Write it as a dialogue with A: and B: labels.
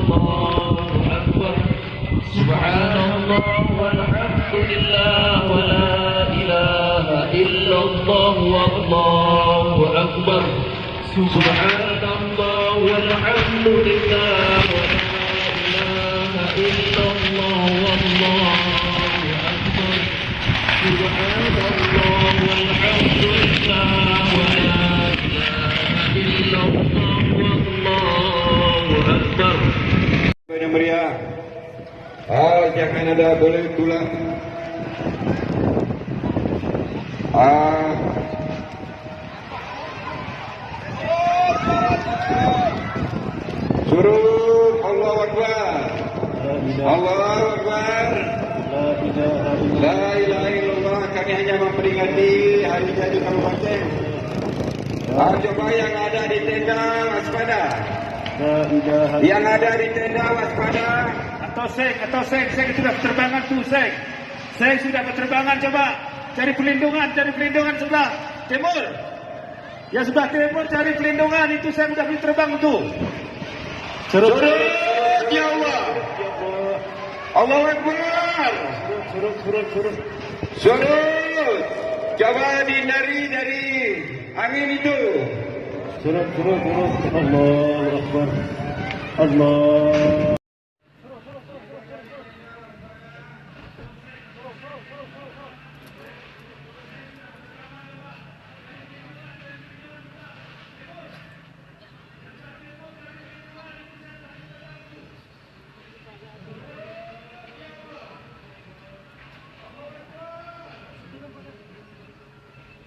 A: والله أكبر سبحان الله والحمد لله ولا إله إلا الله والله أكبر سبحان الله والحمد لله ولا إله إلا الله والله أكبر سبحان الله والحمد لله ولا إله إلا الله والله أكبر.
B: Yang meriah. Jangan ada boleh tulang. Suruh Allahu Akbar. Allahu Akbar. La ilaha illallah. Kami hanya memperingati hari jadi kabupaten. Coba yang ada di tenda waspada. Yang ada di tenda waspada.
C: Atau sek sudah berterbangan tu sek sudah berterbangan, coba cari pelindungan sebelah timur. Ya sebelah timur cari pelindungan, itu saya sudah terbang tu. Surut ya Allah. Allahu Akbar. Surut.
B: Coba dihindari dari angin itu.
C: Surut. Allahu Akbar. Allah.